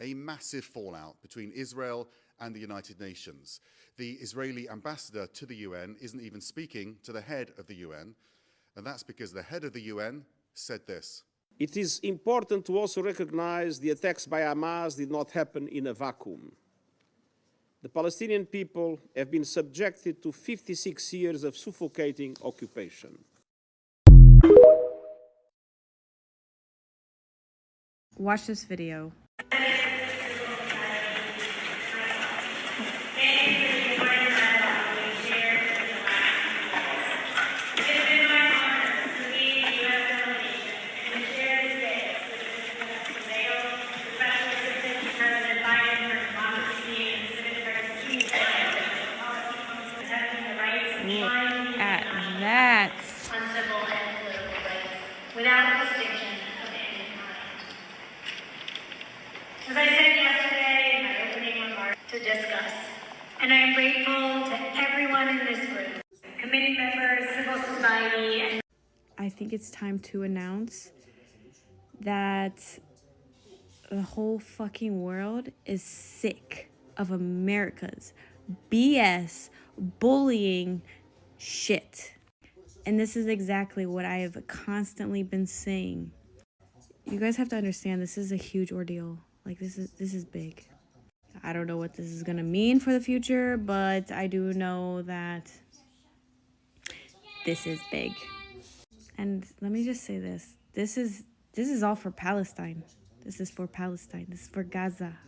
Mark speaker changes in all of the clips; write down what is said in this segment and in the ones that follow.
Speaker 1: a massive fallout between Israel and the United Nations. The Israeli ambassador to the UN isn't even speaking to the head of the UN, and that's because the head of the UN said this.
Speaker 2: It is important to also recognize the attacks by Hamas did not happen in a vacuum. The Palestinian people have been subjected to 56 years of suffocating occupation.
Speaker 3: Watch this video. Look at that.
Speaker 4: On civil and political rights, without distinction of any kind. As I said yesterday in my opening remarks to discuss, and I am grateful to everyone in this room, committee members, civil society, and
Speaker 3: I think it's time to announce that the whole fucking world is sick of America's BS bullying shit. And this is exactly what I have constantly been saying. You guys have to understand, this is a huge ordeal. Like, this is big. I don't know what this is gonna mean for the future, but I do know that this is big. And let me just say this. This is all for Palestine. This is for Palestine. This is for Gaza.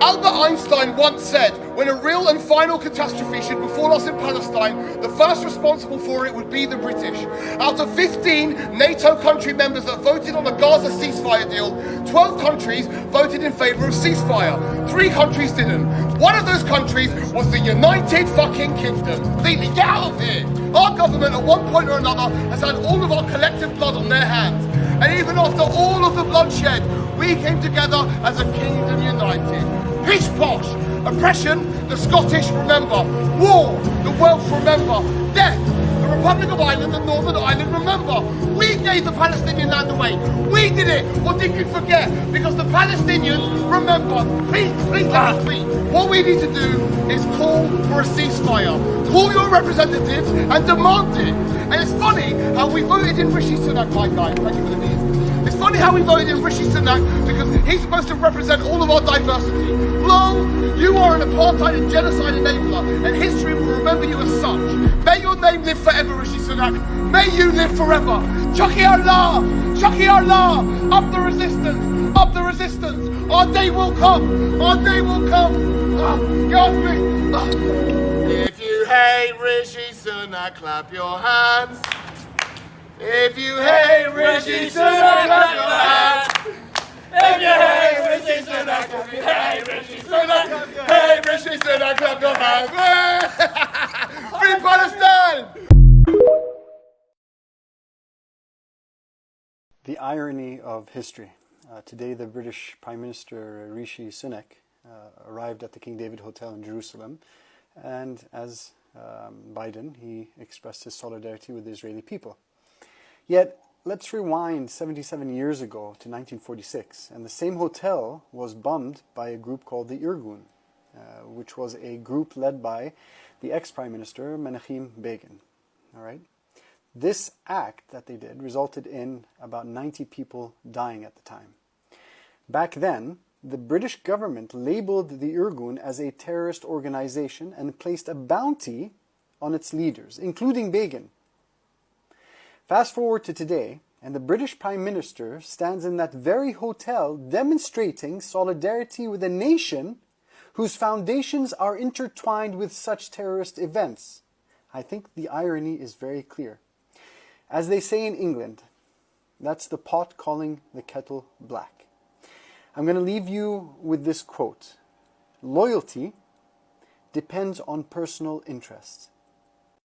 Speaker 5: Albert Einstein once said, when a real and final catastrophe should befall us in Palestine, the first responsible for it would be the British. Out of 15 NATO country members that voted on the Gaza ceasefire deal, 12 countries voted in favour of ceasefire. 3 countries didn't. One of those countries was the United fucking Kingdom. Completely, get out of here! Our government at one point or another has had all of our collective blood on their hands. And even after all of the bloodshed, we came together as a kingdom united. Pish posh! Oppression, the Scottish remember. War, the Welsh remember. Death, the Republic of Ireland and Northern Ireland remember. We gave the Palestinian land away. We did it. Or did you forget? Because the Palestinians remember. Please let us speak. What we need to do is call for a ceasefire. Call your representatives and demand it. And it's funny how we voted in Rishi Sunak, my guy. Thank you for the news. It's funny how we voted in Rishi Sunak because he's supposed to represent all of our diversity. Long, you are an apartheid and genocide enabler, and history will remember you as such. May your name live forever, Rishi Sunak. May you live forever. Chucky Allah! Chucky Allah! Up the resistance! Up the resistance! Our day will come! Our day will come! If you hate Rishi Sunak, clap your hands. If you hate Rishi Sunak, clap your hands. If you hate Rishi Sunak, if you hate Rishi Sunak, hate Rishi Sunak, clap your hands. Free Palestine!
Speaker 6: The irony of history. Today the British Prime Minister Rishi Sunak arrived at the King David Hotel in Jerusalem, and as Biden, he expressed his solidarity with the Israeli people. Yet, let's rewind 77 years ago to 1946, and the same hotel was bombed by a group called the Irgun, which was a group led by the ex-Prime Minister Menachem Begin. All right? This act that they did resulted in about 90 people dying at the time. Back then, the British government labeled the Irgun as a terrorist organization and placed a bounty on its leaders, including Begin. Fast forward to today, and the British Prime Minister stands in that very hotel demonstrating solidarity with a nation whose foundations are intertwined with such terrorist events. I think the irony is very clear. As they say in England, that's the pot calling the kettle black. I'm going to leave you with this quote. Loyalty depends on personal interests.